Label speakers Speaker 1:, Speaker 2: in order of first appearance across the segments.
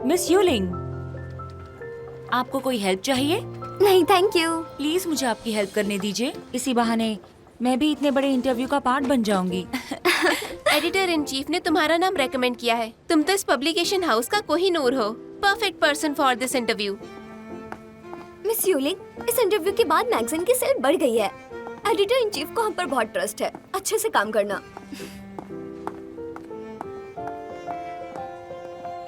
Speaker 1: Miss यूलिंग, आपको कोई help चाहिए?
Speaker 2: नहीं थैंक यू।
Speaker 1: प्लीज मुझे आपकी हेल्प करने दीजिए। इसी बहाने मैं भी इतने बड़े इंटरव्यू का पार्ट बन जाऊंगी।
Speaker 3: एडिटर इन चीफ ने तुम्हारा नाम रेकमेंड किया है। तुम तो इस पब्लिकेशन हाउस का कोहिनूर हो। Perfect person for this interview.
Speaker 2: Miss Yuling, इस इंटरव्यू के बाद मैगजीन की सेल बढ़ गई है। एडिटर इन चीफ को हम पर बहुत ट्रस्ट है। अच्छे से काम करना।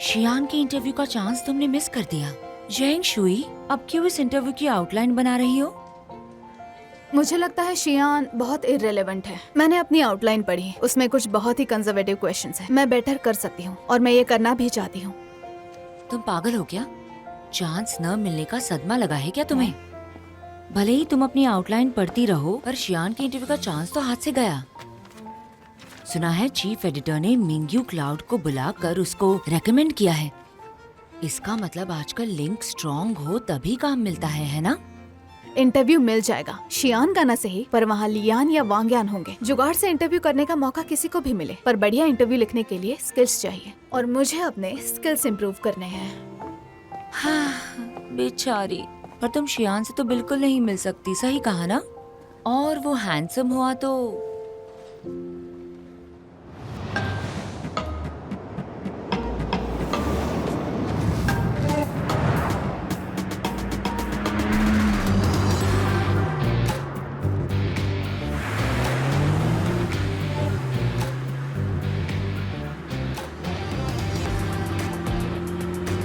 Speaker 1: शियान के इंटरव्यू का चांस तुमने मिस कर दिया। जेंग शुई, अब क्यों इस इंटरव्यू की आउटलाइन बना रही हो?
Speaker 4: मुझे लगता है शियान बहुत इररिलेवेंट है। मैंने अपनी आउटलाइन पढ़ी, उसमें कुछ बहुत ही कंजर्वेटिव क्वेश्चंस हैं। मैं बेटर कर सकती हूँ और मैं ये करना भी चाहती हूँ।
Speaker 1: तुम पागल हो क्या? चांस न मिलने का सदमा लगा है क्या तुम्हें? भले ही तुम अपनी आउटलाइन पढ़ती रहो, पर शियान के इंटरव्यू का चांस तो हाथ से गया। सुना है चीफ एडिटर ने मिंग्यू क्लाउड को बुलाकर उसको रेकमेंड किया है। इसका मतलब आजकल लिंक स्ट्रॉन्ग हो तभी काम मिलता है ना?
Speaker 4: इंटरव्यू मिल जाएगा, शियान का न सही, पर वहाँ लियान या वांग्यान होंगे। जुगाड़ से इंटरव्यू करने का मौका किसी को भी मिले, पर बढ़िया इंटरव्यू लिखने के लिए स्किल्स चाहिए और मुझे अपने स्किल्स इम्प्रूव करने हैं।
Speaker 1: हाँ, बेचारी। पर तुम शियान से तो बिल्कुल नहीं मिल सकती, सही कहा ना? और वो हैंडसम हुआ तो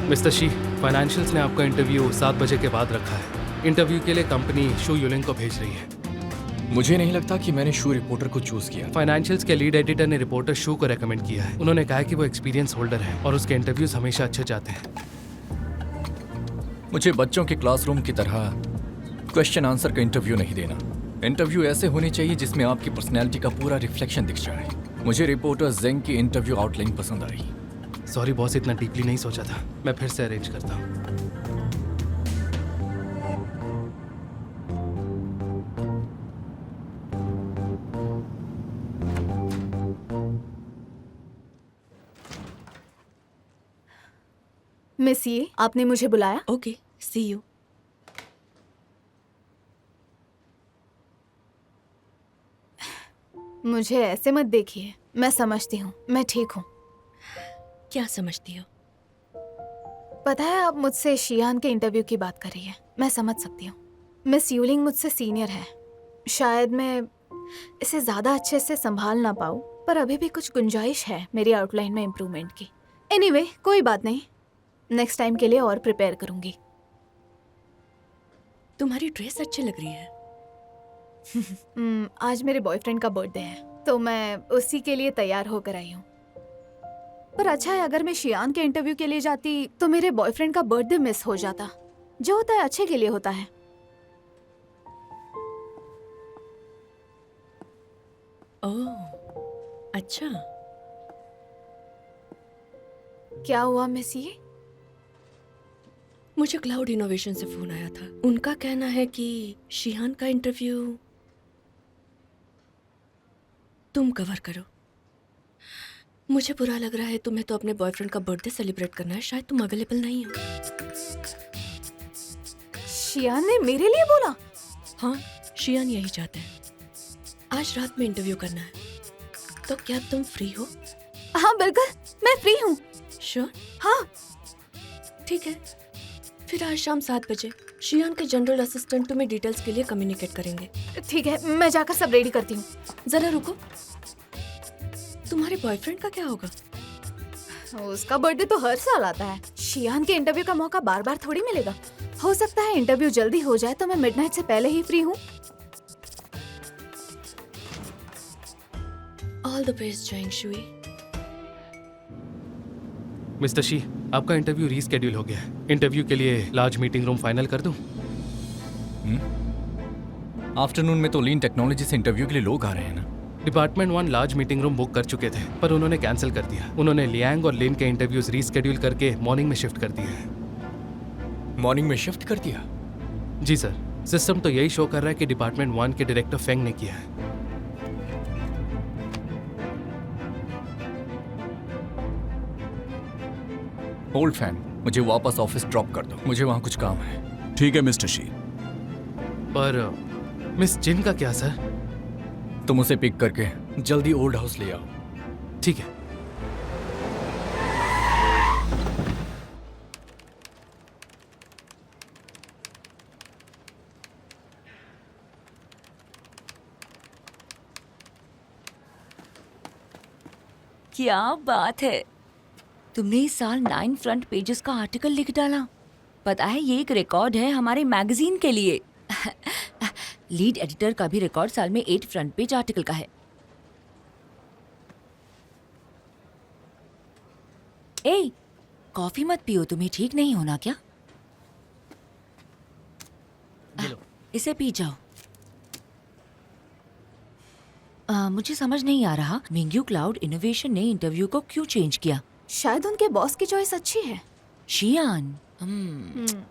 Speaker 5: मिस्टर शी, फाइनेंशियल्स ने आपका इंटरव्यू 7 बजे के बाद रखा है। इंटरव्यू के लिए कंपनी शू यूलिंग को भेज रही है।
Speaker 6: मुझे नहीं लगता कि मैंने शू रिपोर्टर को चूज किया।
Speaker 5: फाइनेंशियल्स के लीड एडिटर ने रिपोर्टर शू को रेकमेंड किया है। उन्होंने कहा कि वो एक्सपीरियंस होल्डर है और उसके इंटरव्यूज हमेशा अच्छे जाते हैं।
Speaker 6: मुझे बच्चों के क्लासरूम की तरह क्वेश्चन आंसर का इंटरव्यू नहीं देना। इंटरव्यू ऐसे होने चाहिए जिसमें आपकी पर्सनैलिटी का पूरा रिफ्लेक्शन दिख जाए। मुझे रिपोर्टर जेंग की इंटरव्यू आउटलाइन पसंद आई।
Speaker 5: सॉरी बॉस, इतना डीपली नहीं सोचा था। मैं फिर से अरेंज करता हूँ।
Speaker 4: मिस ये, आपने मुझे बुलाया?
Speaker 7: Okay, see you.
Speaker 4: मुझे ऐसे मत देखिए, मैं समझती हूँ, मैं ठीक हूँ।
Speaker 7: क्या समझती हो?
Speaker 4: पता है, आप मुझसे शियान के इंटरव्यू की बात कर रही है। मैं समझ सकती हूँ। मिस यूलिंग मुझसे सीनियर है। शायद मैं इसे ज्यादा अच्छे से संभाल ना पाऊँ, पर अभी भी कुछ गुंजाइश है मेरी आउटलाइन में इम्प्रूवमेंट की। एनीवे, कोई बात नहीं, नेक्स्ट टाइम के लिए और प्रिपेयर करूंगी।
Speaker 7: तुम्हारी ड्रेस अच्छी लग रही है।
Speaker 4: आज मेरे बॉयफ्रेंड का बर्थडे है, तो मैं उसी के लिए तैयार होकर आई हूँ। पर अच्छा है, अगर मैं शियान के इंटरव्यू के लिए जाती तो मेरे बॉयफ्रेंड का बर्थडे मिस हो जाता। जो होता है अच्छे के लिए होता है।
Speaker 7: ओह, अच्छा।
Speaker 4: क्या हुआ मिस ये?
Speaker 7: मुझे क्लाउड इनोवेशन से फोन आया था। उनका कहना है कि शियान का इंटरव्यू तुम कवर करो। मुझे बुरा लग रहा है, तुम्हें तो अपने बॉयफ्रेंड का बर्थडे सेलिब्रेट करना है, शायद तुम अवेलेबल नहीं हो।
Speaker 4: शियान ने मेरे लिए बोला?
Speaker 7: हाँ, शियान यही चाहते हैं। आज रात में इंटरव्यू करना है, तो क्या तुम फ्री हो?
Speaker 4: हाँ बिल्कुल, मैं फ्री हूँ।
Speaker 7: श्योर?
Speaker 4: हाँ
Speaker 7: ठीक है, फिर आज शाम 7 बजे शियान के जनरल असिस्टेंट तुम्हें डिटेल्स के लिए कम्युनिकेट करेंगे।
Speaker 4: ठीक है, मैं जाकर सब रेडी करती हूँ।
Speaker 7: जरा रुको, तुम्हारे बॉयफ्रेंड का क्या होगा?
Speaker 4: उसका बर्थडे तो हर साल आता है। शियान के इंटरव्यू का मौका बार बार थोड़ी मिलेगा। हो सकता है इंटरव्यू जल्दी हो जाए तो मैं मिडनाइट से पहले ही फ्री हूँ।
Speaker 7: All the best Zheng Shui.
Speaker 5: Mister Shi, आपका इंटरव्यू रीस्केड्यूल हो गया है। इंटरव्यू के लिए लार्ज मीटिंग रूम फाइनल कर दूं?
Speaker 6: आफ्टरनून में तो लीन टेक्नोलॉजी से इंटरव्यू के लिए लोग आ रहे हैं ना।
Speaker 5: Department 1 large meeting room book कर चुके थे, पर उन्होंने कैंसिल कर दिया। उन्होंने लियांग और लिन के इंटरव्यूज रीस्केड्यूल करके मॉर्निंग में शिफ्ट कर दिया है।
Speaker 6: मॉर्निंग में शिफ्ट कर दिया?
Speaker 5: जी सर, सिस्टम तो यही शो कर रहा है कि डिपार्टमेंट 1 के डायरेक्टर फेंग ने किया है।
Speaker 6: ओल्ड फैन, मुझे वापस ऑफिस ड्रॉप कर दो, मुझे वहाँ कुछ काम है।
Speaker 8: ठीक है मिस्टर शी।
Speaker 5: पर मिस जिन का क्या सर?
Speaker 6: तुम उसे पिक करके जल्दी ओल्ड हाउस ले आओ।
Speaker 5: ठीक है।
Speaker 1: क्या बात है, तुमने इस साल 9 फ्रंट पेजेस का आर्टिकल लिख डाला। पता है ये एक रिकॉर्ड है हमारे मैगजीन के लिए। लीड एडिटर का भी रिकॉर्ड साल में 8 फ्रंट पेज आर्टिकल का है। ए, कॉफी मत पियो, तुम्हें ठीक नहीं होना क्या? इसे पी जाओ। मुझे समझ नहीं आ रहा मिंग्यू क्लाउड इनोवेशन ने इंटरव्यू को क्यों चेंज किया।
Speaker 4: शायद उनके बॉस की चॉइस अच्छी है।
Speaker 1: शियान,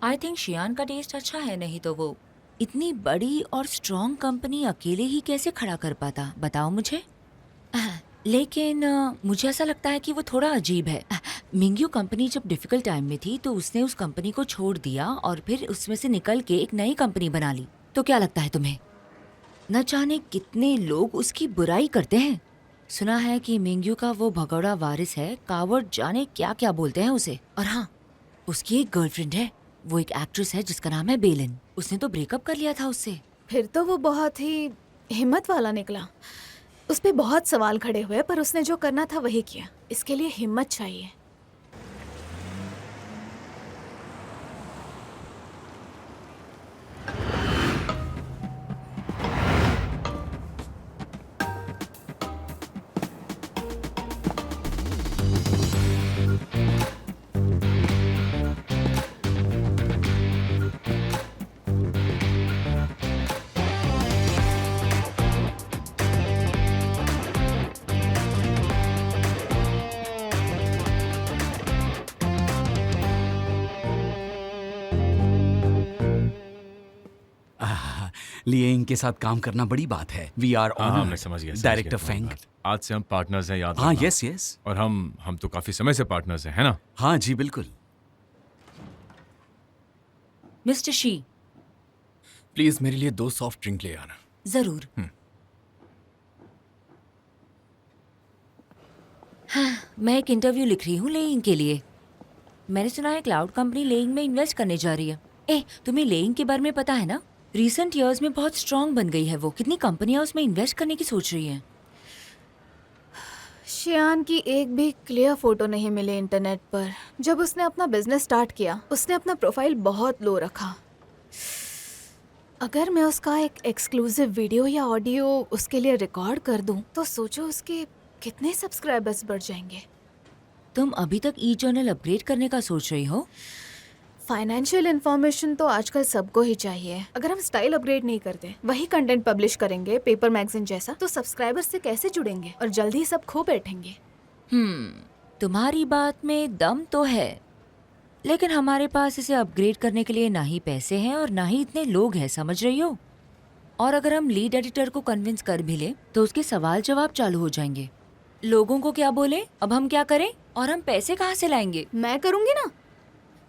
Speaker 1: आई थिंक शियान का टेस्ट अच्छा है, नहीं तो वो इतनी बड़ी और स्ट्रॉन्ग कंपनी अकेले ही कैसे खड़ा कर पाता, बताओ मुझे। लेकिन मुझे ऐसा लगता है कि वो थोड़ा अजीब है। मिंग्यू कंपनी जब डिफिकल्ट टाइम में थी तो उसने उस कंपनी को छोड़ दिया और फिर उसमें से निकल के एक नई कंपनी बना ली। तो क्या लगता है तुम्हें, न जाने कितने लोग उसकी बुराई करते हैं। सुना है कि मिंग्यू का वो भगौड़ा वारिस है, कावर्ड जाने क्या क्या बोलते हैं उसे। और हाँ, उसकी एक गर्लफ्रेंड है, वो एक एक्ट्रेस है जिसका नाम है बेलिन। उसने तो ब्रेकअप कर लिया था उससे।
Speaker 4: फिर तो वो बहुत ही हिम्मत वाला निकला। उस पे बहुत सवाल खड़े हुए, पर उसने जो करना था वही किया। इसके लिए हिम्मत चाहिए।
Speaker 8: लिएंग के साथ काम करना बड़ी बात है। वी आर
Speaker 9: हाँ, मैं समझ गया
Speaker 8: डायरेक्टर
Speaker 9: तुम्हारी
Speaker 8: फेंग।
Speaker 9: बात। आज से हम पार्टनर्स हैं, याद
Speaker 8: हाँ,
Speaker 9: रखना।
Speaker 8: Yes yes.
Speaker 9: और हम तो काफी समय से पार्टनर्स हैं, है ना?
Speaker 8: हाँ जी बिल्कुल।
Speaker 1: मिस्टर शी,
Speaker 6: प्लीज मेरे लिए 2 सॉफ्ट ड्रिंक ले आना।
Speaker 1: जरूर। हाँ, मैं एक इंटरव्यू लिख रही हूँ लेइंग के लिए। मैंने सुना है क्लाउड कंपनी लेइंग में इन्वेस्ट करने जा रही है। तुम्हें लेइंग के बारे में पता है ना? रिसेंट ईयर्स में बहुत स्ट्रांग बन गई है वो। कितनी कंपनियां उसमें इन्वेस्ट करने की सोच रही हैं।
Speaker 4: शियान की एक भी क्लियर फोटो नहीं मिली इंटरनेट पर। जब उसने अपना बिजनेस स्टार्ट किया, उसने अपना प्रोफाइल बहुत लो रखा। अगर मैं उसका एक एक्सक्लूसिव वीडियो या ऑडियो उसके लिए रिकॉर्ड कर दूं, तो सोचो उसके कितने सब्सक्राइबर्स बढ़ जाएंगे।
Speaker 1: तुम अभी तक ई जर्नल अपग्रेड करने का सोच रही हो?
Speaker 4: फाइनेंशियल इन्फॉर्मेशन तो आजकल सबको ही चाहिए। अगर हम स्टाइल अपग्रेड नहीं करते, वही कंटेंट पब्लिश करेंगे पेपर मैगजीन जैसा, तो सब्सक्राइबर्स से कैसे जुड़ेंगे और जल्दी ही सब खो बैठेंगे।
Speaker 1: तुम्हारी बात में दम तो है, लेकिन हमारे पास इसे अपग्रेड करने के लिए ना ही पैसे हैं और ना ही इतने लोग हैं, समझ रही हो? और अगर हम लीड एडिटर को कन्विंस कर भी ले तो उसके सवाल जवाब चालू हो जाएंगे। लोगों को क्या बोले, अब हम क्या करें और हम पैसे कहाँ से लाएंगे?
Speaker 4: मैं करूँगी ना।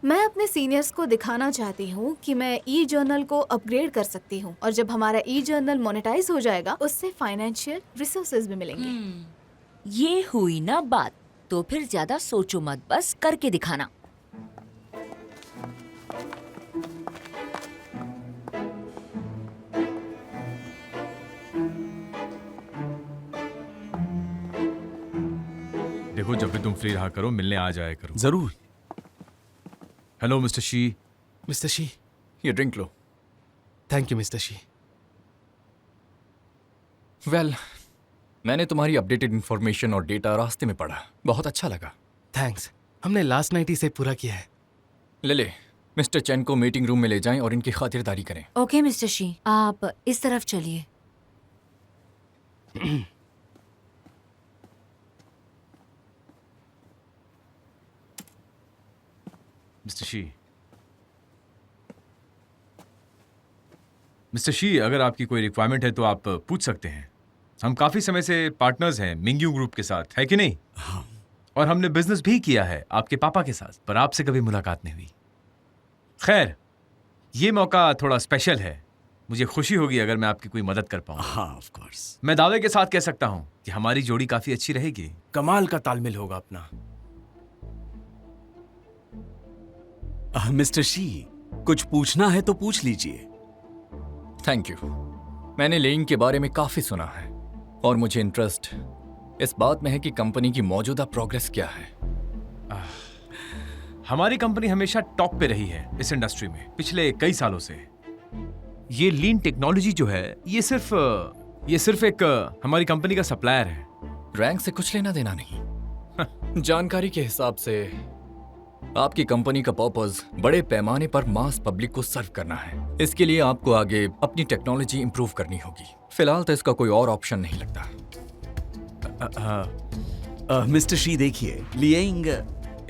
Speaker 4: मैं अपने सीनियर्स को दिखाना चाहती हूँ कि मैं ई जर्नल को अपग्रेड कर सकती हूँ, और जब हमारा ई जर्नल मोनेटाइज हो जाएगा, उससे फाइनेंशियल रिसोर्सेज भी मिलेंगे।
Speaker 1: ये हुई ना बात। तो फिर ज्यादा सोचो मत, बस करके दिखाना।
Speaker 9: देखो, जब भी तुम फ्री रहा करो, मिलने आ जाया करो।
Speaker 8: जरूर।
Speaker 9: Hello mister Shi.
Speaker 5: Mister Shi.
Speaker 6: ये ड्रिंक लो।
Speaker 5: Thank you mister Shi.
Speaker 6: Well, मैंने तुम्हारी अपडेटेड इन्फॉर्मेशन और डेटा रास्ते में पढ़ा, बहुत अच्छा लगा।
Speaker 5: थैंक्स, हमने लास्ट नाइट ही से पूरा किया है।
Speaker 6: ले मिस्टर चैन को मीटिंग रूम में ले जाएं और इनकी खातिरदारी करें।
Speaker 1: ओके मिस्टर शी, आप इस तरफ चलिए।
Speaker 9: मिस्टर शी, अगर आपकी कोई रिक्वायरमेंट है तो आप पूछ सकते हैं। हम काफी समय से पार्टनर्स हैं मिंग्यू ग्रुप के साथ, है कि नहीं? और हमने बिजनेस भी किया है आपके पापा के साथ, पर आपसे कभी मुलाकात नहीं हुई। खैर, ये मौका थोड़ा स्पेशल है। मुझे खुशी होगी अगर मैं आपकी कोई मदद कर पाऊँ।
Speaker 8: हाँ ऑफ कोर्स।
Speaker 9: मैं दावे के साथ कह सकता हूँ कि हमारी जोड़ी काफी अच्छी रहेगी।
Speaker 10: कमाल का तालमेल होगा अपना।
Speaker 8: मिस्टर शी, कुछ पूछना है तो पूछ लीजिए।
Speaker 6: Thank you. मैंने लेइंग के बारे में काफी सुना है और मुझे इंटरेस्ट इस बात में है कि कंपनी की मौजूदा प्रोग्रेस क्या है।
Speaker 9: हमारी कंपनी हमेशा टॉप पे रही है इस इंडस्ट्री में पिछले कई सालों से। ये लीन टेक्नोलॉजी जो है ये सिर्फ एक हमारी कंपनी का सप्लायर है।
Speaker 6: रैंक से कुछ लेना देना नहीं। जानकारी के हिसाब से आपकी कंपनी का पर्पस बड़े पैमाने पर मास पब्लिक को सर्व करना है। इसके लिए आपको आगे अपनी टेक्नोलॉजी इंप्रूव करनी होगी। फिलहाल तो इसका कोई और ऑप्शन नहीं लगता।
Speaker 8: मिस्टर शी देखिए, लिएंग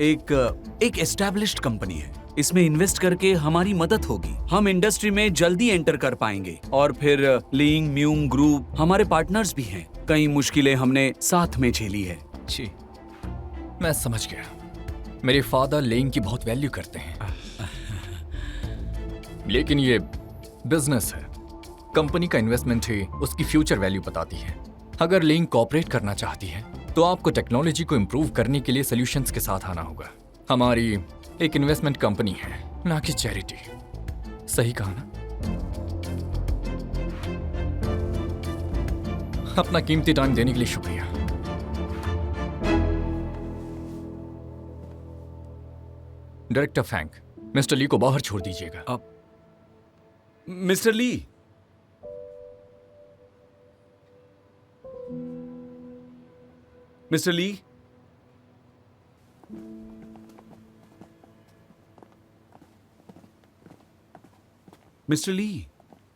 Speaker 8: एक एस्टैब्लिश्ड कंपनी है। इसमें इन्वेस्ट करके हमारी मदद होगी। हम इंडस्ट्री में जल्दी एंटर कर पाएंगे और फिर लिंग म्यूंग ग्रुप हमारे पार्टनर्स भी हैं। कई मुश्किलें हमने साथ में झेली है।
Speaker 6: जी, मैं समझ गया। मेरे फादर लेइंग की बहुत वैल्यू करते हैं, लेकिन ये बिजनेस है। कंपनी का इन्वेस्टमेंट ही उसकी फ्यूचर वैल्यू बताती है। अगर लेइंग कॉपरेट करना चाहती है तो आपको टेक्नोलॉजी को इंप्रूव करने के लिए सॉल्यूशंस के साथ आना होगा। हमारी एक इन्वेस्टमेंट कंपनी है, ना कि चैरिटी। सही कहा ना? अपना कीमती टाइम देने के लिए शुक्रिया। डायरेक्टर फैंक, मिस्टर ली को बाहर छोड़ दीजिएगा।
Speaker 8: मिस्टर ली, मिस्टर ली, मिस्टर ली,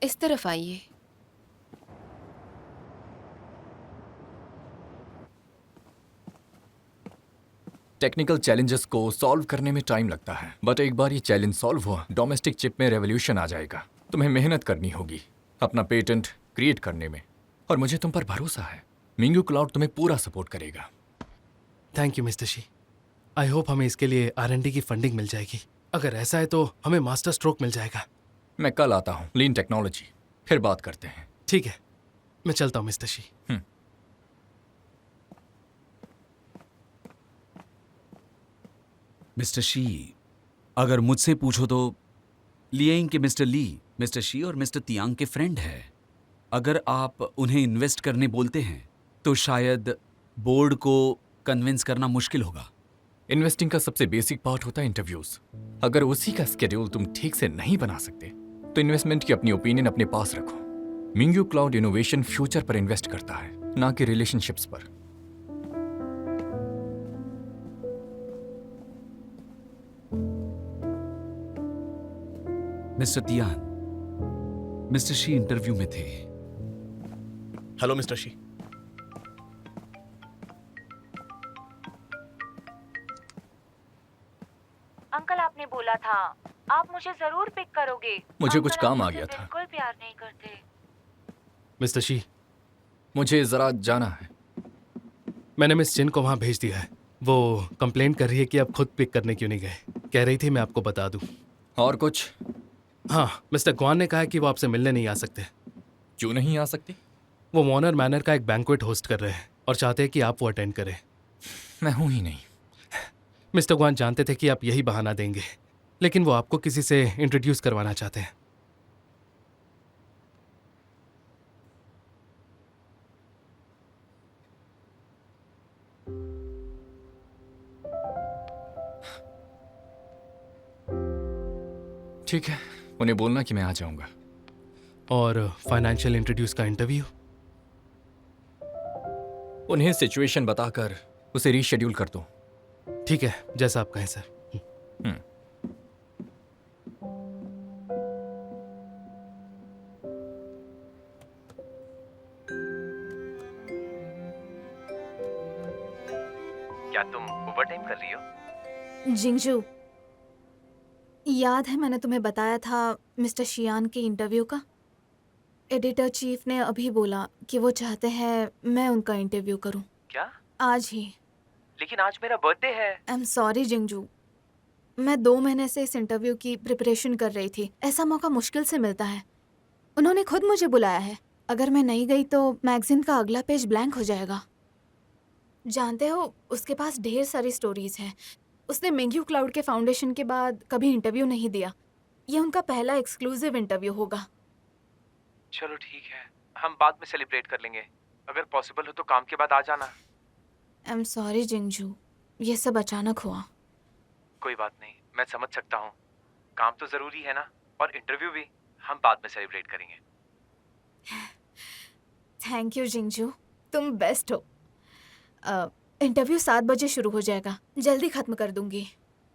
Speaker 3: इस तरफ आइए।
Speaker 6: टेक्निकल चैलेंजेस को सॉल्व करने में टाइम लगता है, बट एक बार ये चैलेंज सॉल्व हुआ, डोमेस्टिक चिप में रेवोल्यूशन आ जाएगा। तुम्हें मेहनत करनी होगी अपना पेटेंट क्रिएट करने में, और मुझे तुम पर भरोसा है। मिंगू क्लाउड तुम्हें पूरा सपोर्ट करेगा।
Speaker 5: Thank you mister she. I hope हमें इसके लिए R&D की फंडिंग मिल जाएगी। अगर ऐसा है तो हमें मास्टर स्ट्रोक मिल जाएगा।
Speaker 6: मैं कल आता हूँ, लीन टेक्नोलॉजी, फिर बात करते हैं।
Speaker 5: ठीक है, मैं चलता हूँ मिस्टर शी।
Speaker 8: मिस्टर शी, अगर मुझसे पूछो तो लिएंग के मिस्टर ली, मिस्टर शी और मिस्टर तियांग के फ्रेंड है। अगर आप उन्हें इन्वेस्ट करने बोलते हैं तो शायद बोर्ड को कन्विंस करना मुश्किल होगा।
Speaker 6: इन्वेस्टिंग का सबसे बेसिक पार्ट होता है इंटरव्यूज। अगर उसी का स्केड्यूल तुम ठीक से नहीं बना सकते तो इन्वेस्टमेंट की अपनी ओपिनियन अपने पास रखो। मिंगू क्लाउड इनोवेशन फ्यूचर पर इन्वेस्ट करता है, ना कि रिलेशनशिप्स पर।
Speaker 8: Mister Tian, mister she interview में थे।
Speaker 10: Hello mister she.
Speaker 1: अंकल आपने बोला था आप मुझे जरूर पिक करोगे।
Speaker 6: मुझे कुछ
Speaker 1: अंकल,
Speaker 6: काम
Speaker 1: आप
Speaker 6: आ गया
Speaker 1: मुझसे
Speaker 6: था।
Speaker 1: बिल्कुल प्यार नहीं करते।
Speaker 5: मिस्टर शी,
Speaker 6: मुझे जरा जाना है।
Speaker 5: मैंने मिस जिन को वहाँ भेज दिया है। वो कंप्लेंट कर रही है कि आप खुद पिक करने क्यों नहीं गए। कह रही थी मैं आपको बता दूं।
Speaker 6: और कुछ?
Speaker 5: हाँ, मिस्टर ग्वान ने कहा है कि वो आपसे मिलने नहीं आ सकते।
Speaker 6: क्यों नहीं आ सकती?
Speaker 5: वो वॉर्नर मैनर का एक बैंक्वेट होस्ट कर रहे हैं और चाहते हैं कि आप वो अटेंड करें।
Speaker 6: मैं हूं ही नहीं।
Speaker 5: मिस्टर ग्वान जानते थे कि आप यही बहाना देंगे, लेकिन वो आपको किसी से इंट्रोड्यूस करवाना चाहते हैं।
Speaker 6: ठीक है, उन्हें बोलना कि मैं आ जाऊंगा।
Speaker 5: और फाइनेंशियल इंट्रोड्यूस का इंटरव्यू?
Speaker 6: उन्हें सिचुएशन बताकर उसे रीशेड्यूल कर दो।
Speaker 5: ठीक है, जैसा आप कहें सर।
Speaker 9: क्या तुम ओवर टाइम कर रही हो?
Speaker 4: जिंगजू, याद है मैंने तुम्हें बताया था मिस्टर शियान के इंटरव्यू का? एडिटर चीफ ने अभी बोला कि वो चाहते हैं मैं उनका इंटरव्यू करूं।
Speaker 9: क्या?
Speaker 4: आज ही।
Speaker 9: लेकिन आज मेरा बर्थडे है।
Speaker 4: आई एम सॉरी जिंगजू, मैं 2 महीने से इस इंटरव्यू की प्रिपरेशन कर रही थी। ऐसा मौका मुश्किल से मिलता है। उन्होंने खुद मुझे बुलाया है। अगर मैं नहीं गई तो मैगजीन का अगला पेज ब्लैंक हो जाएगा। जानते हो, उसके पास ढेर सारी स्टोरीज हैं। उसने मिंग्यू क्लाउड के फाउंडेशन के बाद कभी इंटरव्यू नहीं दिया। ये उनका पहला एक्सक्लूसिव इंटरव्यू होगा।
Speaker 9: चलो ठीक है, हम बाद में सेलिब्रेट कर लेंगे। अगर पॉसिबल हो तो काम के बाद आ जाना।
Speaker 4: आई एम सॉरी जिंगजू, ये सब अचानक हुआ।
Speaker 9: कोई बात नहीं, मैं समझ सकता हूँ। काम तो जरूरी है ना, और इंटरव्यू भी हम बाद में सेलिब्रेट करेंगे।
Speaker 4: थैंक यू जिंगजू, तुम बेस्ट हो। इंटरव्यू 7 बजे शुरू हो जाएगा। जल्दी खत्म कर दूंगी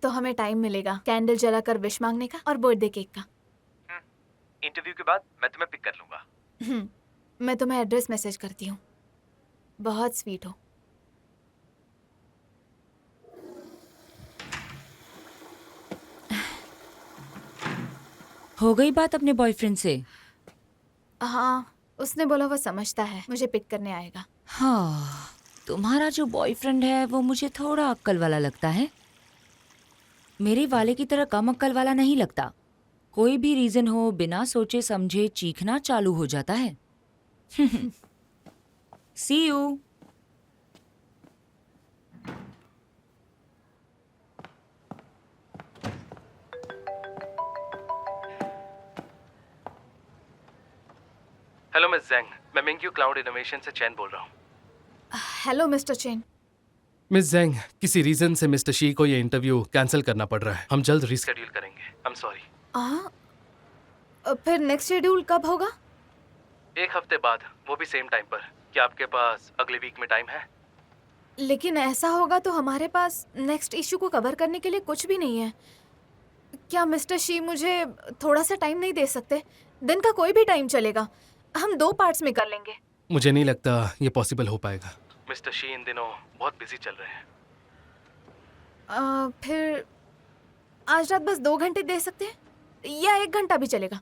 Speaker 4: तो हमें टाइम मिलेगा कैंडल जलाकर विश मांगने का और बर्थडे केक का।
Speaker 9: इंटरव्यू के बाद मैं तुम्हें पिक कर लूंगा।
Speaker 4: मैं तुम्हें एड्रेस मैसेज करती हूँ। बहुत स्वीट हो
Speaker 1: गई बात अपने बॉयफ्रेंड से?
Speaker 4: हाँ, उसने बोला वो समझता है, मुझे पिक करने आएगा।
Speaker 1: हाँ, तुम्हारा जो बॉयफ्रेंड है वो मुझे थोड़ा अक्ल वाला लगता है। मेरे वाले की तरह कम अक्ल वाला नहीं लगता। कोई भी रीजन हो, बिना सोचे समझे चीखना चालू हो जाता है। सी यू।
Speaker 5: हेलो मिस जेंग, मैं मिंग्यू क्लाउड इनोवेशन से चैन बोल रहा हूँ।
Speaker 4: Hello mister chain.
Speaker 5: मिस जेंग, किसी रीजन से मिस्टर शी को ये इंटरव्यू कैंसिल करना पड़ रहा है। हम जल्द रीशेड्यूल करेंगे। आई एम सॉरी।
Speaker 4: फिर नेक्स्ट शेड्यूल कब होगा?
Speaker 5: 1 हफ्ते बाद, वो भी सेम टाइम पर। क्या आपके पास अगले वीक में टाइम है?
Speaker 4: लेकिन ऐसा होगा तो हमारे पास नेक्स्ट इशू को कवर करने के लिए कुछ भी नहीं है। क्या मिस्टर शी मुझे थोड़ा सा टाइम नहीं दे सकते? दिन का कोई भी टाइम चलेगा, हम 2 पार्ट्स में कर लेंगे।
Speaker 5: मुझे नहीं लगता ये पॉसिबल हो पाएगा। मिस्टर शी इन दिनों बहुत बिजी चल रहे हैं।
Speaker 4: फिर आज रात बस 2 घंटे दे सकते हैं या 1 घंटा भी चलेगा?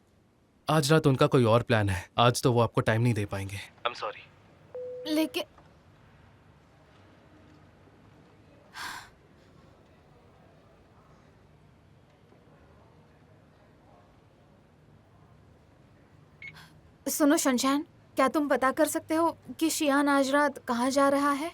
Speaker 5: आज रात उनका कोई और प्लान है। आज तो वो आपको टाइम नहीं दे पाएंगे। आई एम सॉरी।
Speaker 4: लेकिन सुनो शनशान, क्या तुम पता कर सकते हो कि शियान आज रात कहाँ जा रहा है?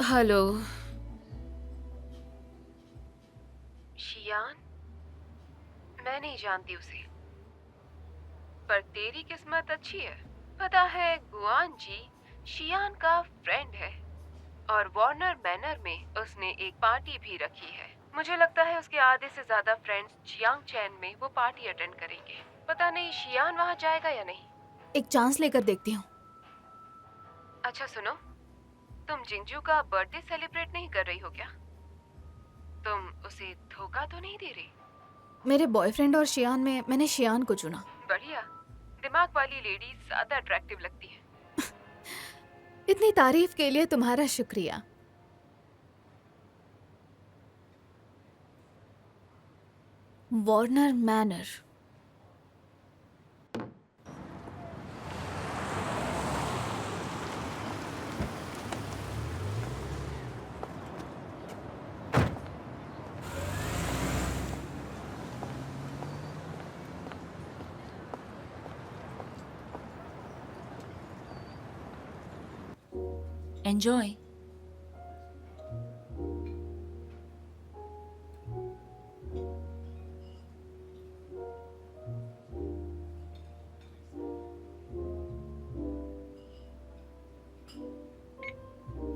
Speaker 3: हेलो शियान, मैं नहीं जानती उसे, पर तेरी किस्मत अच्छी है। पता है गुआन जी शियान का फ्रेंड है और वार्नर मैनर में उसने एक पार्टी भी रखी है। मुझे लगता है उसके आधे से ज्यादा फ्रेंड्स जियांग चैन में वो पार्टी अटेंड करेंगे। पता नहीं शियान वहाँ जाएगा या नहीं।
Speaker 4: एक चांस लेकर देखती हूँ।
Speaker 3: अच्छा सुनो, तुम जिंगजू का बर्थडे सेलिब्रेट नहीं कर रही हो क्या? तुम उसे धोखा तो नहीं दे रही?
Speaker 4: मेरे बॉयफ्रेंड और शियान में मैंने शियान को चुना।
Speaker 3: बढ़िया, दिमाग वाली लेडी ज्यादा अट्रैक्टिव लगती है।
Speaker 4: इतनी तारीफ के लिए तुम्हारा शुक्रिया। Warner manner.
Speaker 1: एंजॉय।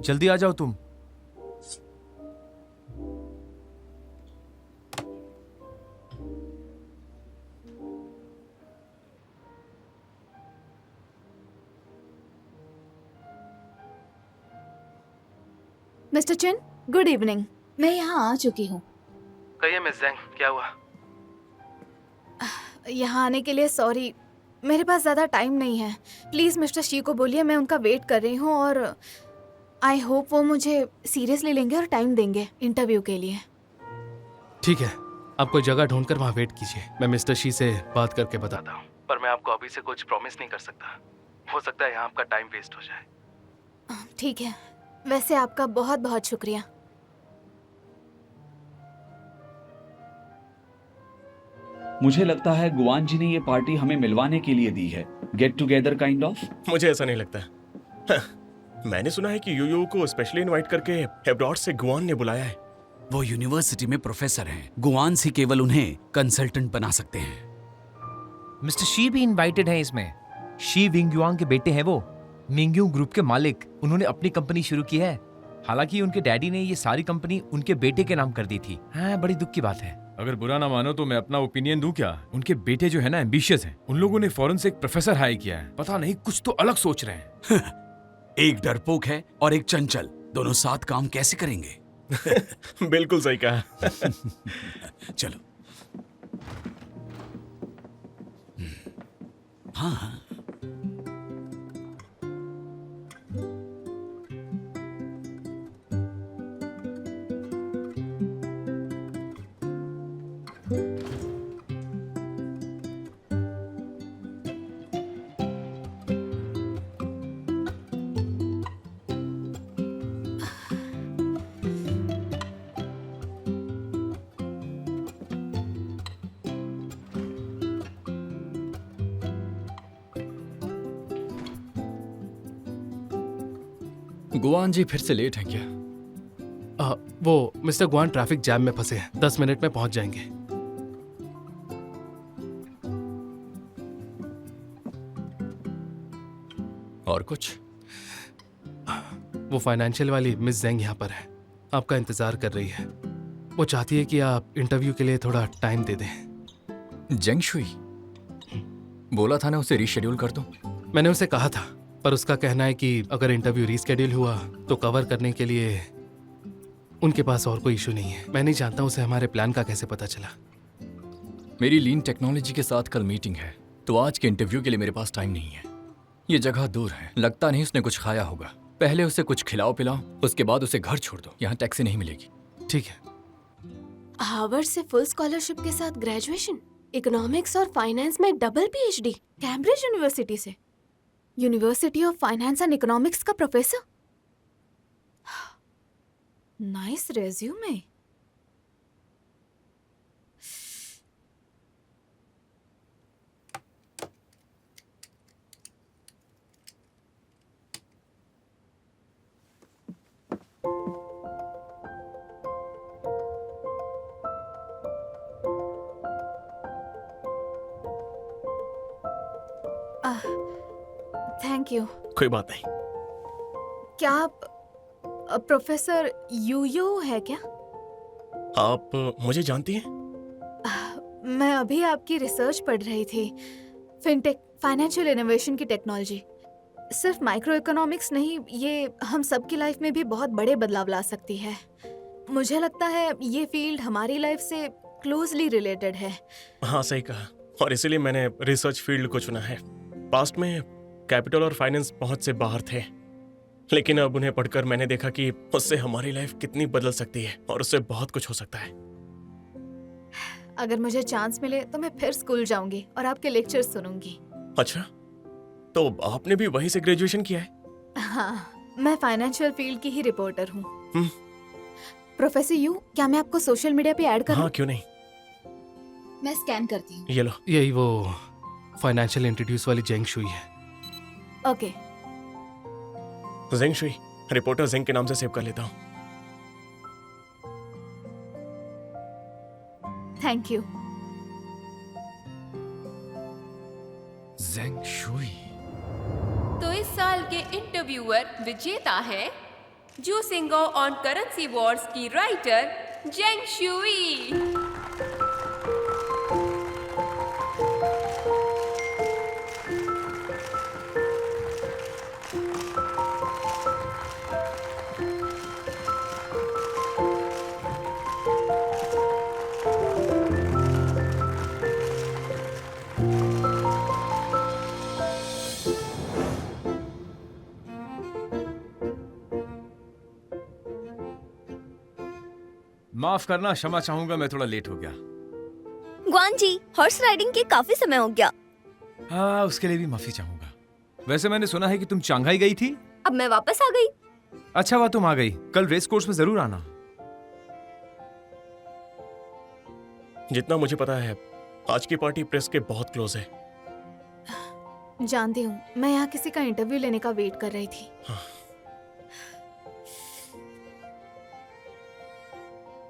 Speaker 9: जल्दी आ जाओ तुम।
Speaker 4: मिस्टर चिन, गुड इवनिंग। मैं यहाँ आ चुकी हूँ।
Speaker 5: कहिए मिस जेंग, क्या हुआ?
Speaker 4: यहाँ आने के लिए सॉरी, मेरे पास ज़्यादा टाइम नहीं है। प्लीज़ मिस्टर शी को बोलिए मैं उनका वेट कर रही हूँ और आई होप वो मुझे सीरियसली लेंगे और टाइम देंगे इंटरव्यू के लिए।
Speaker 5: ठीक है, आप कोई जगह ढूंढकर वहाँ वेट कीजिए। मैं मिस्टर शी से बात करके बताता हूँ, पर मैं आपको अभी से कुछ प्रॉमिस नहीं कर सकता। हो सकता है यहाँ आपका टाइम वेस्ट हो जाए।
Speaker 4: ठीक है, वैसे आपका बहुत बहुत शुक्रिया।
Speaker 8: मुझे लगता है गुआन जी ने ये पार्टी हमें मिलवाने के लिए दी है, गेट टुगेदर काइंड ऑफ।
Speaker 10: मुझे ऐसा नहीं लगता। मैंने सुना है कि यूयू को स्पेशली इनवाइट करके अब्रॉड से गुआन ने बुलाया है।
Speaker 8: वो यूनिवर्सिटी में प्रोफेसर हैं। गुआन से केवल उन्हें कंसल्टेंट बना सकते हैं।
Speaker 9: मिस्टर शी भी इनवाइटेड हैं इसमें। शी विंगयुआंग के बेटे हैं वो, मिंगयू ग्रुप के मालिक। उन्होंने अपनी कंपनी शुरू की है। हालांकि उनके डैडी ने ये सारी कंपनी उनके बेटे के नाम कर दी थी। हाँ, बड़ी दुख की बात है। अगर बुरा ना मानो तो मैं अपना ओपिनियन दूं क्या? उनके बेटे जो है ना, एम्बिशियस हैं। उन लोगों ने फौरन से एक प्रोफेसर हायर किया है। पता नहीं, कुछ तो अलग सोच रहे हैं।
Speaker 8: एक डरपोक है और एक चंचल, दोनों साथ काम कैसे करेंगे?
Speaker 10: बिल्कुल सही कहा।
Speaker 8: चलो। हाँ।
Speaker 6: गुआन जी फिर से लेट हैं क्या?
Speaker 5: वो मिस्टर गुआन ट्रैफिक जैम में फंसे हैं। 10 मिनट में पहुंच जाएंगे।
Speaker 6: और कुछ?
Speaker 5: वो फाइनेंशियल वाली मिस जेंग यहाँ पर है, आपका इंतजार कर रही है। वो चाहती है कि आप इंटरव्यू के लिए थोड़ा टाइम दे दें।
Speaker 6: जेंग शुई? बोला था ना उसे रीशेड्यूल कर दो।
Speaker 5: मैंने उसे कहा था, पर उसका कहना है कि अगर इंटरव्यू रीस्केड्यूल हुआ तो कवर करने के लिए उनके पास और कोई इशू नहीं है। मैं नहीं जानता उसे हमारे प्लान का कैसे पता चला।
Speaker 6: मेरी लीन टेक्नोलॉजी के साथ कल मीटिंग है, तो आज के इंटरव्यू के लिए मेरे पास टाइम नहीं है। ये जगह दूर है, लगता नहीं उसने कुछ खाया होगा। पहले उसे कुछ खिलाओ पिलाओ, उसके बाद उसे घर छोड़ दो। यहाँ टैक्सी नहीं मिलेगी।
Speaker 5: ठीक है।
Speaker 7: हार्वर्ड से फुल स्कॉलरशिप के साथ ग्रेजुएशन, इकोनॉमिक्स और फाइनेंस में डबल पीएचडी, कैम्ब्रिज यूनिवर्सिटी से।
Speaker 4: University of finance and economics का professor. Nice resume. Thank you.
Speaker 10: कोई बात नहीं।
Speaker 4: क्या आप प्रोफेसर यूयू है क्या?
Speaker 10: आप मुझे जानती हैं?
Speaker 4: मैं अभी आपकी रिसर्च पढ़ रही थी। फिनटेक, फाइनेंशियल इनोवेशन की टेक्नोलॉजी। सिर्फ माइक्रो इकोनॉमिक्स नहीं, ये हम सबकी लाइफ में भी बहुत बड़े बदलाव ला सकती है। मुझे लगता है ये फील्ड हमारी लाइफ से क्लोजली रिलेटेड है।
Speaker 10: हाँ, सही कहा। और इसीलिए मैंने रिसर्च फील्ड को चुना है। पास्ट में कैपिटल और फाइनेंस पहुंच से बाहर थे, लेकिन अब उन्हें पढ़कर मैंने देखा कि उससे हमारी लाइफ कितनी बदल सकती है और उससे बहुत कुछ हो सकता है।
Speaker 4: अगर मुझे चांस मिले तो मैं फिर स्कूल जाऊंगी और आपके लेक्चर सुनूंगी।
Speaker 10: अच्छा, तो आपने भी वहीं से ग्रेजुएशन किया है?
Speaker 4: हाँ, मैं फाइनेंशियल फील्ड की ही रिपोर्टर हूँ। प्रोफेसर यू, क्या मैं आपको सोशल मीडिया पे ऐड करूँ?
Speaker 10: हाँ, क्यों नहीं।
Speaker 4: मैं स्कैन करती हूँ।
Speaker 10: ये लो।
Speaker 5: यही वो फाइनेंशियल इंट्रोड्यूस वाली जेंग शुई है।
Speaker 4: Okay.
Speaker 10: Zheng Shui, reporter Zheng के नाम से सेव कर लेता हूँ।
Speaker 4: Thank you.
Speaker 6: Zheng Shui.
Speaker 3: तो इस साल के इंटरव्यूअर विजेता है जू सिंगो ऑन करेंसी वॉर्स की राइटर जेंग शुई।
Speaker 9: माफ करना, क्षमा चाहूंगा, मैं थोड़ा लेट हो गया।
Speaker 2: गुआन जी, हॉर्स राइडिंग के काफी समय हो गया।
Speaker 9: हाँ, उसके लिए भी माफी चाहूंगा। वैसे मैंने सुना है कि तुम शंघाई गई थी।
Speaker 2: अब मैं वापस आ गई।
Speaker 9: अच्छा हुआ तुम आ गई। कल रेस कोर्स में जरूर आना।
Speaker 10: जितना मुझे पता है आज की पार्टी प्रेस के बहुत क्लोज है।
Speaker 4: जानती हूँ, मैं यहाँ किसी का इंटरव्यू लेने का वेट कर रही थी।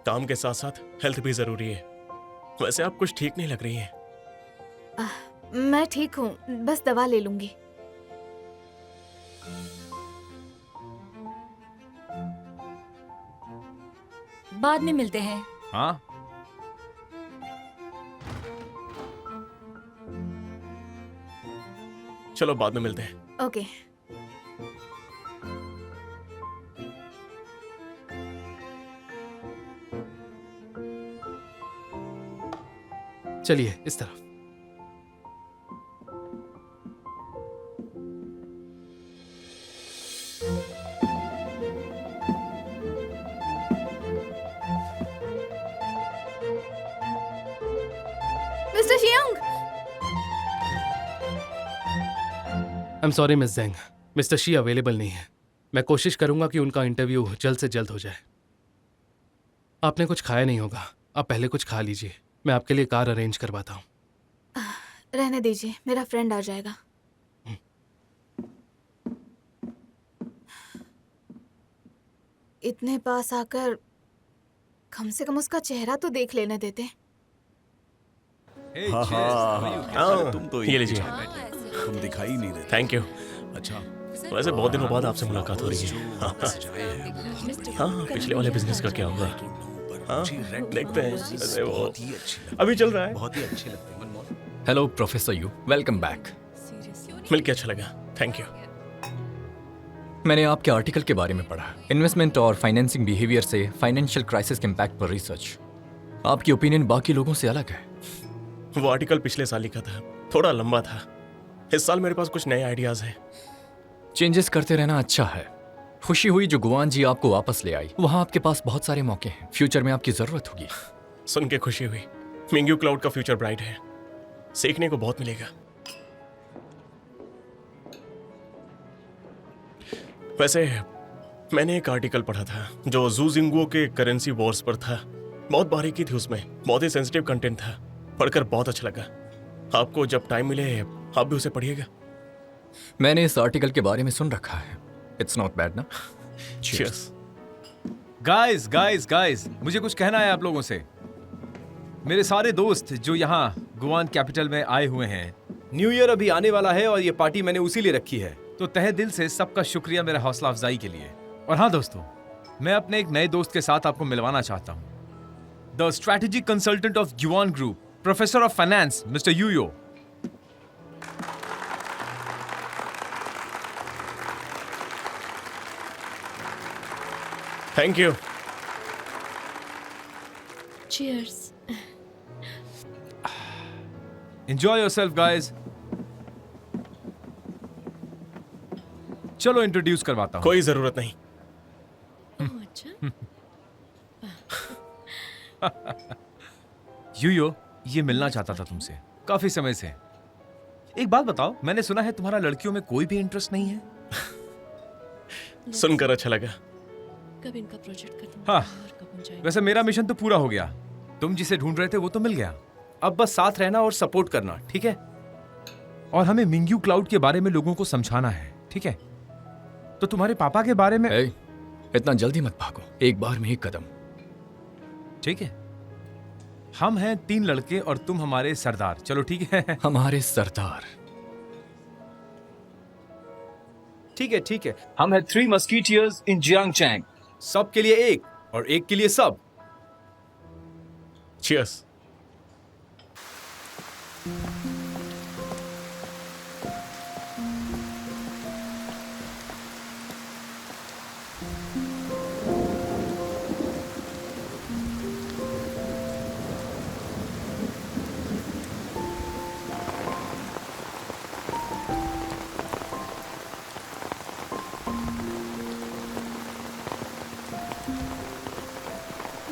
Speaker 10: काम के साथ साथ हेल्थ भी जरूरी है। वैसे आप कुछ ठीक नहीं लग रही हैं।
Speaker 4: मैं ठीक हूँ, बस दवा ले लूंगी।
Speaker 1: बाद में मिलते हैं।
Speaker 9: हाँ,
Speaker 10: चलो बाद में मिलते हैं।
Speaker 4: ओके।
Speaker 5: चलिए इस तरफ।
Speaker 4: Mister Xiang.
Speaker 5: I am sorry miss Zheng, mister Shi available नहीं है। मैं कोशिश करूंगा कि उनका इंटरव्यू जल्द से जल्द हो जाए। आपने कुछ खाया नहीं होगा, आप पहले कुछ खा लीजिए। मैं आपके लिए कार अरेंज करवाता हूँ।
Speaker 4: रहने दीजिए, मेरा फ्रेंड आ जाएगा। इतने पास आकर कम से कम उसका चेहरा तो देख लेने देते।
Speaker 9: Hey,
Speaker 8: हाँ,
Speaker 9: cheers.
Speaker 8: हाँ,
Speaker 9: How are you?
Speaker 10: हाँ,
Speaker 8: तुम तो
Speaker 10: ये लीजिए।
Speaker 8: तुम दिखाई नहीं देते।
Speaker 10: Thank you.
Speaker 8: अच्छा,
Speaker 10: वैसे बहुत दिनों बाद आपसे मुलाकात हो रही है। हाँ, पिछले वाले बिजनेस का क्या हुआ? हाँ, देखते हैं। वैसे वो अभी चल रहा है।
Speaker 8: बहुत ही अच्छे लगते हैं।
Speaker 6: Hello professor you, welcome back.
Speaker 10: मिलके अच्छा लगा। Thank you.
Speaker 6: मैंने आपके आर्टिकल के बारे में पढ़ा, इन्वेस्टमेंट और फाइनेंसिंग बिहेवियर से फाइनेंशियल क्राइसिस के इम्पैक्ट पर रिसर्च। आपकी ओपिनियन बाकी लोगों से अलग है।
Speaker 10: वो आर्टिकल पिछले साल लिखा था, थोड़ा लंबा था। इस साल मेरे पास कुछ नए आइडियाज हैं।
Speaker 6: चेंजेस करते रहना अच्छा है। खुशी हुई जो गुआन जी आपको वापस ले आई। वहाँ आपके पास बहुत सारे मौके हैं, फ्यूचर में आपकी जरूरत होगी।
Speaker 10: सुन के खुशी हुई। मिंग्यू क्लाउड का फ्यूचर ब्राइट है, सीखने को बहुत मिलेगा। वैसे मैंने एक आर्टिकल पढ़ा था जो जू जिंगुओ के करेंसी वॉर्स पर था। बहुत बारीकी थी उसमें, बहुत ही सेंसिटिव कंटेंट था। पढ़कर बहुत अच्छा लगा। आपको जब टाइम मिले आप भी उसे पढ़िएगा।
Speaker 6: मैंने इस आर्टिकल के बारे में सुन रखा है। इट्स नॉट बैड ना।
Speaker 10: Cheers.
Speaker 9: गाइस, मुझे कुछ कहना है आप लोगों से। मेरे सारे दोस्त जो यहाँ गुआन कैपिटल में आए हुए हैं, न्यू ईयर अभी आने वाला है और ये पार्टी मैंने उसी लिए रखी है, तो तहे दिल से सबका शुक्रिया मेरा हौसला अफजाई के लिए। और हाँ दोस्तों, मैं अपने एक नए दोस्त के साथ आपको मिलवाना चाहता हूँ। The strategic consultant of Guan group, professor of finance, mister Yuyo.
Speaker 10: Thank you.
Speaker 7: Cheers.
Speaker 9: Enjoy yourself, guys. चलो इंट्रोड्यूस करवाता हूँ।
Speaker 10: कोई जरूरत नहीं।
Speaker 7: अच्छा।
Speaker 9: यूयो, ये मिलना चाहता था तुमसे काफी समय से। एक बात बताओ, मैंने सुना है तुम्हारा लड़कियों में कोई भी इंटरेस्ट नहीं है।
Speaker 10: सुनकर अच्छा लगा।
Speaker 7: कब इनका प्रोजेक्ट खत्म
Speaker 9: हाँ।
Speaker 7: होगा और कब हम जाएंगे?
Speaker 9: वैसे मेरा मिशन तो पूरा हो गया। तुम जिसे ढूंढ रहे थे वो तो मिल गया। अब बस साथ रहना और सपोर्ट करना, ठीक है? और हमें मिंग्यू क्लाउड के बारे में लोगों को समझाना है, ठीक है? तो तुम्हारे पापा के बारे में।
Speaker 6: ए, इतना जल्दी मत भागो, एक बार में एक कदम।
Speaker 9: ठीक है, हम हैं 3 लड़के और तुम हमारे सरदार। चलो ठीक है।
Speaker 6: हमारे सरदार।
Speaker 9: ठीक है, हम हैं 3 मस्कीटियर्स इन जियांगचैंग। सब के लिए एक और एक के लिए सब।
Speaker 10: Cheers.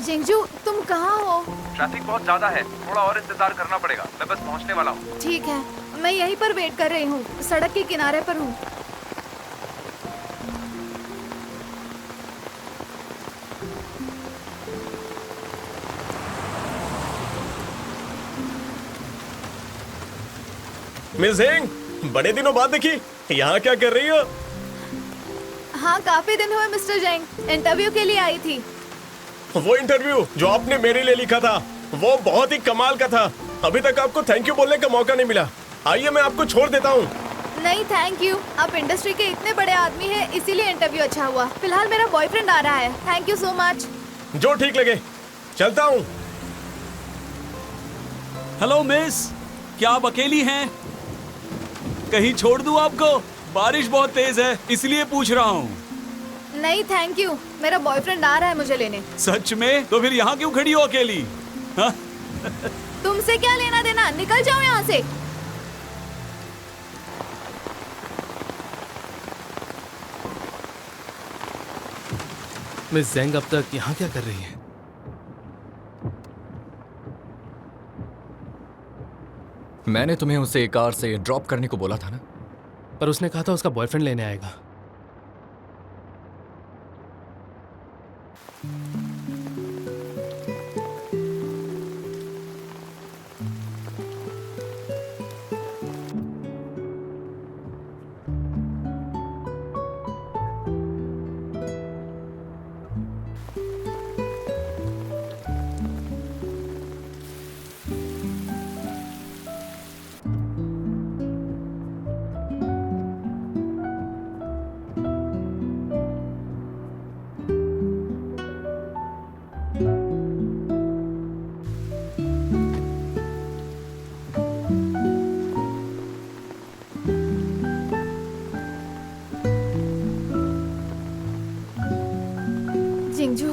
Speaker 4: जिंगजू, तुम कहाँ हो?
Speaker 9: ट्रैफिक बहुत ज्यादा है, थोड़ा और इंतजार करना पड़ेगा। मैं बस पहुंचने वाला हूँ।
Speaker 4: ठीक है, मैं यहीं पर वेट कर रही हूँ, सड़क के किनारे पर हूँ।
Speaker 10: मिस जेंग, बड़े दिनों बाद देखी, यहाँ क्या कर रही हो?
Speaker 4: हाँ, काफी दिन हुए मिस्टर जेंग, इंटरव्यू के लिए आई थी।
Speaker 10: वो इंटरव्यू जो आपने मेरे लिए लिखा था वो बहुत ही कमाल का था। अभी तक आपको थैंक यू बोलने का मौका नहीं मिला। आइए मैं आपको छोड़ देता हूँ।
Speaker 4: नहीं थैंक यू, आप इंडस्ट्री के इतने बड़े आदमी हैं, इसीलिए इंटरव्यू अच्छा हुआ। फिलहाल मेरा बॉयफ्रेंड आ रहा है। Thank you so much.
Speaker 10: जो ठीक लगे, चलता हूँ।
Speaker 8: हेलो मिस, क्या आप अकेली हैं? कहीं छोड़ दूं आपको? बारिश बहुत तेज है इसलिए पूछ रहा हूँ।
Speaker 4: नहीं थैंक यू, मेरा बॉयफ्रेंड आ रहा है मुझे लेने।
Speaker 8: सच में? तो फिर यहाँ क्यों खड़ी हो अकेली? हाँ?
Speaker 4: तुमसे क्या लेना देना, निकल जाओ यहाँ से।
Speaker 5: मिस जेंग अब तक यहाँ क्या कर रही है?
Speaker 6: मैंने तुम्हें उसे कार से ड्रॉप करने को बोला था ना।
Speaker 5: पर उसने कहा था उसका बॉयफ्रेंड लेने आएगा।
Speaker 4: जिंजू,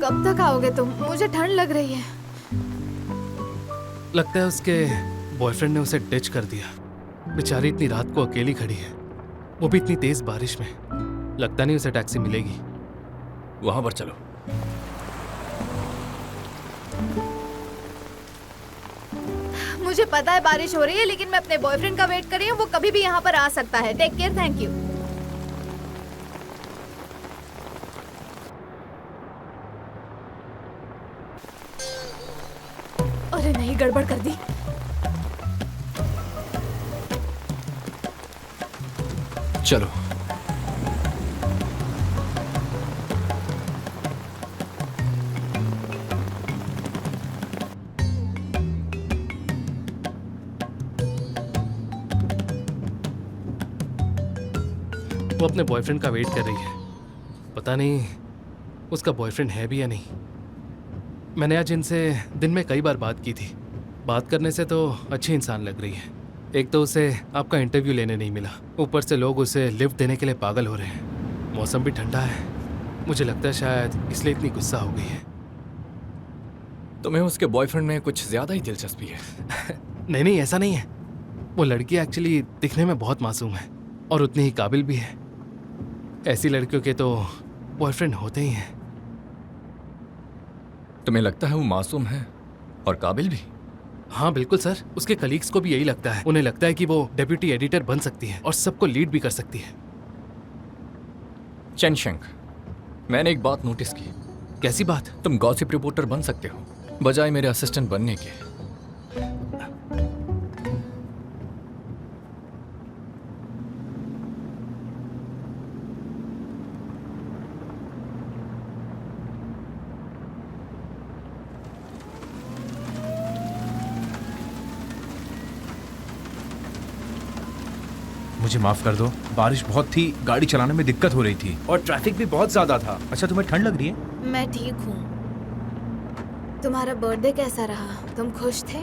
Speaker 4: कब तक आओगे तुम? मुझे ठंड लग रही है।
Speaker 5: लगता है उसके बॉयफ्रेंड ने उसे डिच कर दिया। बेचारी इतनी रात को अकेली खड़ी है, वो भी इतनी तेज बारिश में। लगता नहीं उसे टैक्सी मिलेगी।
Speaker 6: वहां पर चलो।
Speaker 4: मुझे पता है बारिश हो रही है, लेकिन मैं अपने बॉयफ्रेंड का वेट कर रही हूँ। वो कभी भी यहाँ पर आ सकता है। Take care, thank you. अरे नहीं, गड़बड़ कर दी।
Speaker 6: चलो।
Speaker 5: वो अपने बॉयफ्रेंड का वेट कर रही है। पता नहीं उसका बॉयफ्रेंड है भी या नहीं। मैंने आज इनसे दिन में कई बार बात की थी। बात करने से तो अच्छी इंसान लग रही है। एक तो उसे आपका इंटरव्यू लेने नहीं मिला, ऊपर से लोग उसे लिफ्ट देने के लिए पागल हो रहे हैं। मौसम भी ठंडा है, मुझे लगता है शायद इसलिए इतनी गुस्सा हो गई है।
Speaker 6: तुम्हें उसके बॉयफ्रेंड में कुछ ज्यादा ही दिलचस्पी है।
Speaker 5: नहीं नहीं, ऐसा नहीं है। वो लड़की एक्चुअली दिखने में बहुत मासूम है और उतनी ही काबिल भी है। ऐसी लड़कियों के तो बॉयफ्रेंड होते ही हैं।
Speaker 6: तुम्हें लगता है वो मासूम है और काबिल भी?
Speaker 5: हाँ बिल्कुल सर, उसके कलीग्स को भी यही लगता है। उन्हें लगता है कि वो डेप्यूटी एडिटर बन सकती है और सबको लीड भी कर सकती है।
Speaker 6: चेनशेंग, मैंने एक बात नोटिस की।
Speaker 5: कैसी बात?
Speaker 6: तुम गॉसिप रिपोर्टर बन सकते हो बजाय मेरे असिस्टेंट बनने के।
Speaker 9: मुझे माफ कर दो, बारिश बहुत थी, गाड़ी चलाने में दिक्कत हो रही थी और ट्रैफिक भी बहुत ज्यादा था। अच्छा, तुम्हें ठंड लग रही है?
Speaker 4: मैं ठीक हूँ। तुम्हारा बर्थडे कैसा रहा? तुम खुश थे?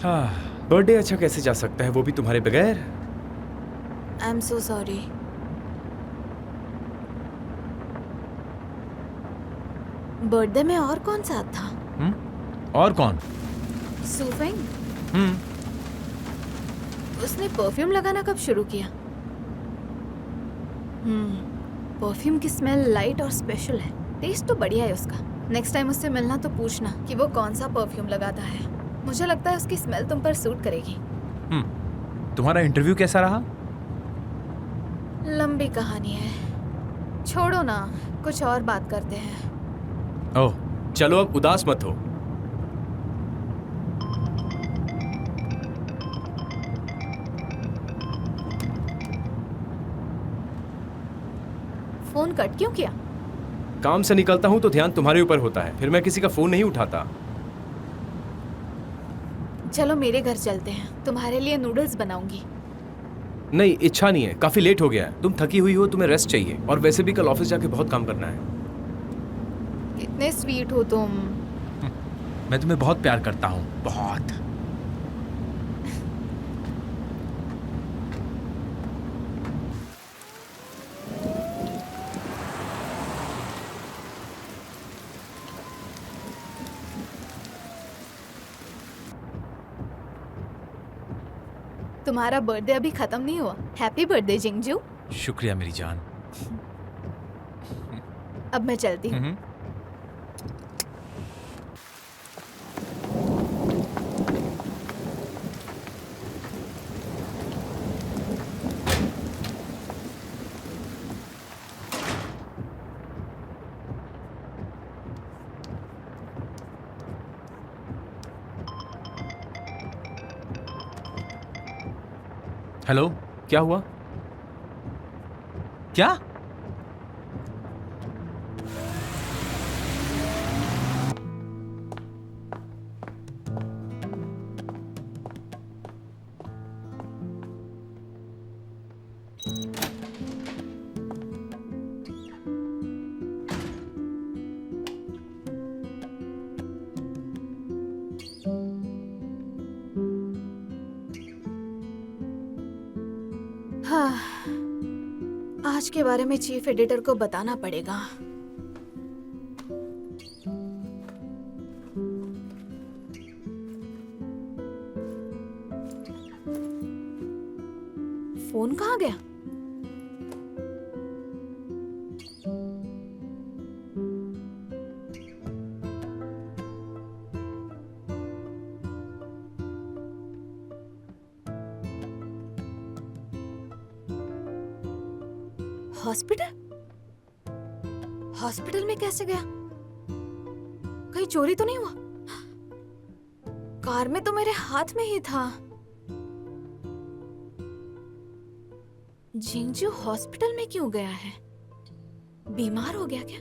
Speaker 11: हाँ, बर्थडे अच्छा कैसे जा सकता है, वो भी तुम्हारे बगैर।
Speaker 4: I am so sorry. Birthday में और कौन साथ था?
Speaker 9: और कौन?
Speaker 4: सूफेंग। उसने परफ्यूम लगाना कब शुरू किया? परफ्यूम की स्मेल लाइट और स्पेशल है। टेस्ट तो बढ़िया है उसका। नेक्स्ट टाइम उससे मिलना तो पूछना कि वो कौन सा परफ्यूम लगाता है। मुझे लगता है उसकी स्मेल तुम पर सूट करेगी।
Speaker 9: तुम्हारा इंटरव्यू कैसा रहा?
Speaker 4: लंबी कहानी है, छोड़ो ना, कुछ और बात करते हैं।
Speaker 11: ओह, चलो अब उदास मत हो।
Speaker 4: फोन कट क्यों किया?
Speaker 11: काम से निकलता हूँ तो ध्यान तुम्हारे ऊपर होता है, फिर मैं किसी का फोन नहीं उठाता।
Speaker 4: चलो मेरे घर चलते हैं, तुम्हारे लिए नूडल्स बनाऊंगी।
Speaker 11: नहीं, इच्छा नहीं है, काफी लेट हो गया है। तुम थकी हुई हो, तुम्हें रेस्ट चाहिए, और वैसे भी कल ऑफिस जाके बहुत काम करना है।
Speaker 4: कितने स्वीट हो तुम।
Speaker 9: मैं तुम्हें बहुत प्यार करता हूँ, बहुत।
Speaker 4: तुम्हारा बर्थडे अभी खत्म नहीं हुआ। Happy birthday Jingzhou.
Speaker 9: शुक्रिया मेरी जान।
Speaker 4: अब मैं चलती हूँ।
Speaker 9: हेलो, क्या हुआ? क्या?
Speaker 4: हाँ, आज के बारे में चीफ एडिटर को बताना पड़ेगा। फोन कहाँ गया? हॉस्पिटल? हॉस्पिटल में कैसे गया? कहीं चोरी तो नहीं हुआ? कार में तो मेरे हाथ में ही था। जिंगजू हॉस्पिटल में क्यों गया है? बीमार हो गया क्या?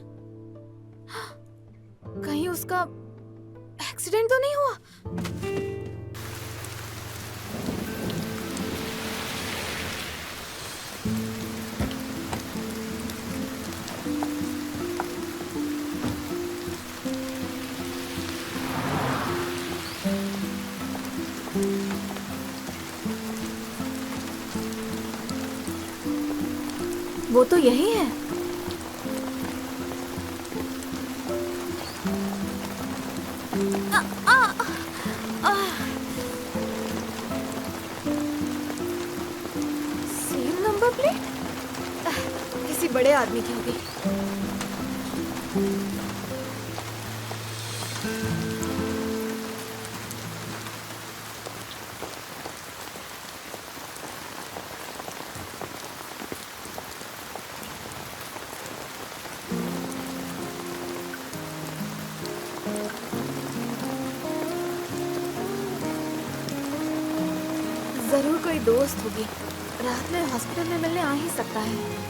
Speaker 4: कहीं उसका एक्सीडेंट तो नहीं हुआ? वो तो यही है। Same number plate? किसी बड़े आदमी की होगी। जरूर कोई दोस्त होगी, रात में हॉस्पिटल में मिलने आ ही सकता है।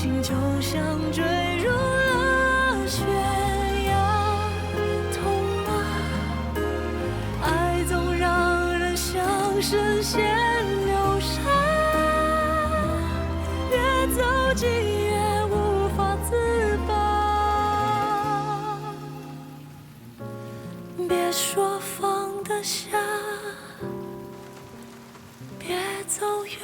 Speaker 12: 心就像坠入了悬崖，痛吗？爱总让人像深陷流沙，越走近越无法自拔。别说放得下，别走远。